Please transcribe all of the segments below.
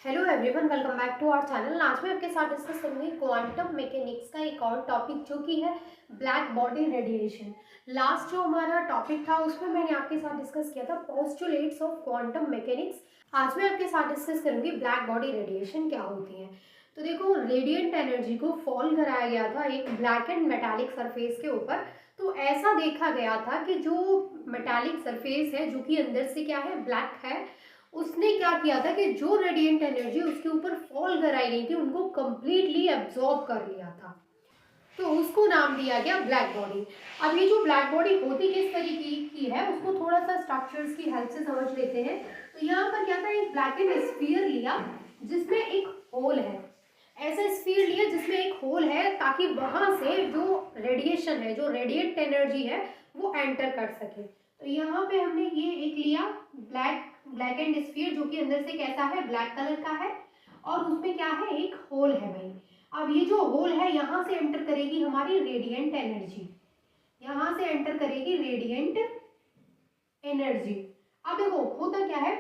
Hello everyone, welcome back to our channel. आज मैं आपके साथ डिस्कस करूंगी क्वांटम मैकेनिक्स का एक और टॉपिक जो कि है ब्लैक बॉडी रेडिएशन। लास्ट जो हमारा टॉपिक था उसमें मैंने आपके साथ डिस्कस किया था पोस्टुलेट्स ऑफ क्वांटम मैकेनिक्स। आज मैं आपके साथ डिस्कस करूंगी ब्लैक बॉडी रेडिएशन क्या होती है। तो देखो, रेडिएंट एनर्जी को फॉल कराया गया था एक ब्लैक एंड मेटालिक सरफेस के ऊपर। तो ऐसा देखा गया था कि जो मेटालिक सरफेस है जो कि अंदर से क्या है, ब्लैक है, उसने क्या किया था कि जो रेडिएंट एनर्जी उसके ऊपर फॉल कराई गई थी उनको कंप्लीटली एब्जॉर्ब कर लिया था। तो उसको नाम दिया गया ब्लैक बॉडी। अब ये जो ब्लैक बॉडी होती किस तरीके की है उसको थोड़ा सा स्ट्रक्चर्स की हेल्प से समझ लेते हैं। तो यहाँ पर क्या था, एक ब्लैक एंड स्फीयर लिया जिसमें एक होल है। ऐसा स्फीयर लिया जिसमें एक होल है ताकि वहां से जो रेडिएशन है, जो रेडिएंट एनर्जी है, वो एंटर कर सके। तो यहाँ पे हमने ये एक लिया ब्लैक एंड स्फीयर जो कि अंदर से कैसा है, ब्लैक कलर का है, और उसमें क्या है, एक होल है भाई। अब ये जो होल है यहाँ से एंटर करेगी हमारी रेडिएंट एनर्जी, यहाँ से एंटर करेगी रेडिएंट एनर्जी। अब देखो होता क्या है,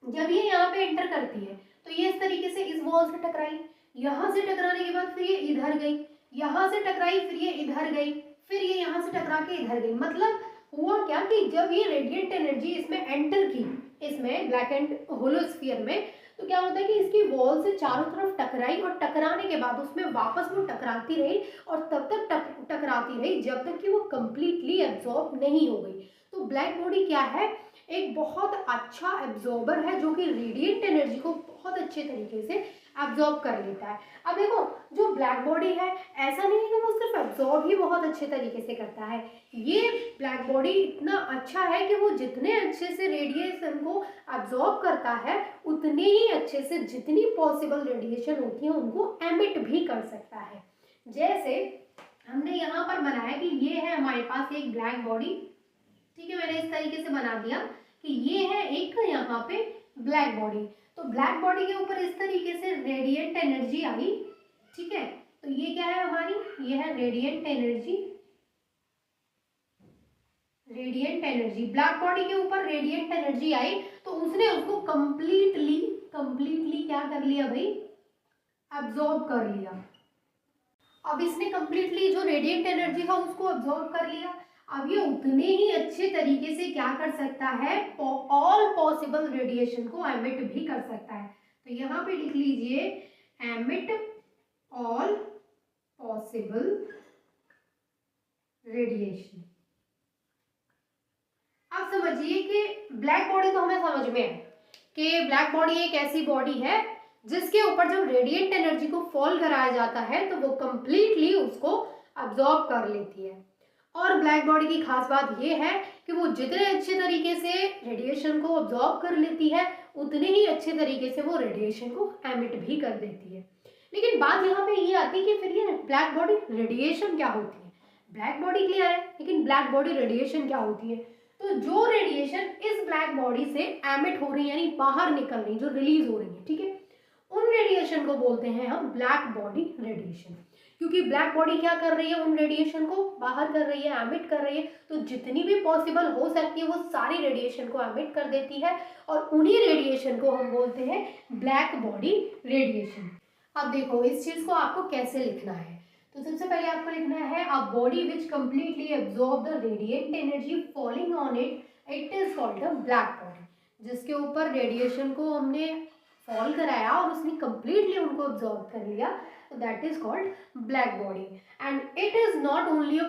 जब ये यहाँ पे एंटर करती है तो ये इस तरीके से इस वॉल से टकराई, यहाँ से टकराने के बाद फिर ये इधर गई, यहाँ से टकराई, फिर ये इधर गई, फिर ये यहाँ से टकरा के इधर गई। मतलब हुआ क्या कि जब ये रेडिएंट एनर्जी इसमें एंटर की, इसमें ब्लैक एंड होलोस्फीयर में, तो क्या होता है कि इसकी वॉल से चारों तरफ टकराई और टकराने के बाद उसमें वापस वो टकराती रही और तब तक टकराती रही जब तक कि वो कंप्लीटली एब्जॉर्ब नहीं हो गई। तो ब्लैक बॉडी क्या है, एक बहुत अच्छा एब्जॉर्बर है जो कि रेडिएंट एनर्जी को बहुत अच्छे तरीके से एब्जॉर्ब कर लेता है। अब देखो, जो ब्लैक बॉडी है ऐसा नहीं है कि वो सिर्फ एब्जॉर्ब ही बहुत अच्छे तरीके से करता है। ये ब्लैक बॉडी इतना अच्छा है कि वो जितने अच्छे से रेडिएशन को एब्जॉर्ब करता है उतने ही अच्छे से जितनी पॉसिबल रेडिएशन होती है उनको एमिट भी कर सकता है। जैसे हमने यहाँ पर बनाया कि ये है हमारे पास एक ब्लैक बॉडी, ठीक है, मैंने इस तरीके से बना दिया कि ये है एक यहाँ पे ब्लैक बॉडी। तो ब्लैक बॉडी के ऊपर इस तरीके से रेडिएंट एनर्जी आई, ठीक है। तो ये क्या है हमारी, ये है radiant energy. Radiant energy, black body के ऊपर रेडिएंट एनर्जी आई तो उसने उसको कंप्लीटली कंप्लीटली क्या कर लिया भाई, एब्जॉर्ब कर लिया। अब इसने कंप्लीटली जो रेडिएंट एनर्जी है उसको एब्जॉर्ब कर लिया। अब ये उतने ही अच्छे तरीके से क्या कर सकता है, ऑल पॉसिबल रेडिएशन को एमिट भी कर सकता है। तो यहाँ पे लिख लीजिए एमिट ऑल पॉसिबल रेडिएशन। अब समझिए कि ब्लैक बॉडी तो हमें समझ में है कि ब्लैक बॉडी एक ऐसी बॉडी है जिसके ऊपर जब रेडिएंट एनर्जी को फॉल कराया जाता है तो वो कंप्लीटली उसको अब्जॉर्ब कर लेती है। और ब्लैक बॉडी की खास बात ये है कि वो जितने अच्छे तरीके से रेडिएशन को अब्जॉर्ब कर लेती है उतने ही अच्छे तरीके से वो रेडिएशन को एमिट भी कर देती है। लेकिन बात यहाँ पे ये आती है कि फिर ये ब्लैक बॉडी रेडिएशन क्या होती है। ब्लैक बॉडी क्लियर है, लेकिन ब्लैक बॉडी रेडिएशन क्या होती है। तो जो रेडिएशन इस ब्लैक बॉडी से एमिट हो रही है, यानी बाहर निकल रही, जो रिलीज हो रही है, ठीक है, उन रेडिएशन को बोलते हैं हम ब्लैक बॉडी रेडिएशन। क्योंकि ब्लैक बॉडी क्या कर रही है, उन रेडिएशन को बाहर कर रही है, एमिट कर रही है। तो जितनी भी पॉसिबल हो सकती है वो सारी रेडिएशन को एमिट कर देती है और उन्हीं रेडिएशन को हम बोलते हैं ब्लैक बॉडी रेडिएशन। अब देखो इस चीज को आपको कैसे लिखना है। तो सबसे पहले आपको लिखना है a body which completely absorb the radiant energy falling on it is called a black body. जिसके ऊपर रेडिएशन को हमने फॉल कराया और उसने कंप्लीटली उनको एब्जॉर्ब कर लिया, that is called black body. And it is not only a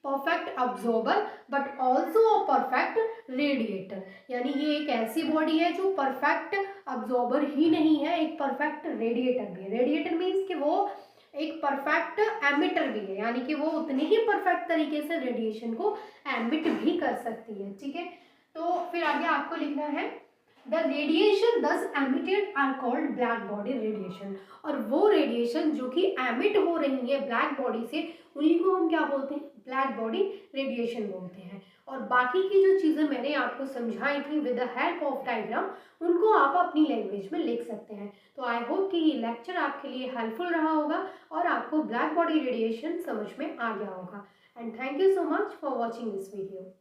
perfect absorber but also a perfect radiator. यानी ये एक ऐसी बॉडी है जो परफेक्ट अब्जॉर्बर ही नहीं है, एक परफेक्ट रेडिएटर भी है। रेडिएटर मीन्स कि वो एक परफेक्ट एमिटर भी है, यानी कि वो उतने ही परफेक्ट तरीके से रेडिएशन को एमिट भी कर सकती है, ठीक है। तो फिर आगे आपको लिखना है the radiation thus emitted are called black body radiation. और वो रेडिएशन जो कि एमिट हो रही है ब्लैक बॉडी से उन्हीं को हम क्या बोलते हैं, ब्लैक बॉडी रेडिएशन बोलते हैं। और बाकी की जो चीज़ें मैंने आपको समझाई थी with the help of diagram, उनको आप अपनी लैंग्वेज में लिख सकते हैं। तो आई होप कि ये लेक्चर आपके लिए हेल्पफुल रहा होगा और आपको ब्लैक बॉडी रेडिएशन समझ में आ गया होगा। And thank you so much for watching this video.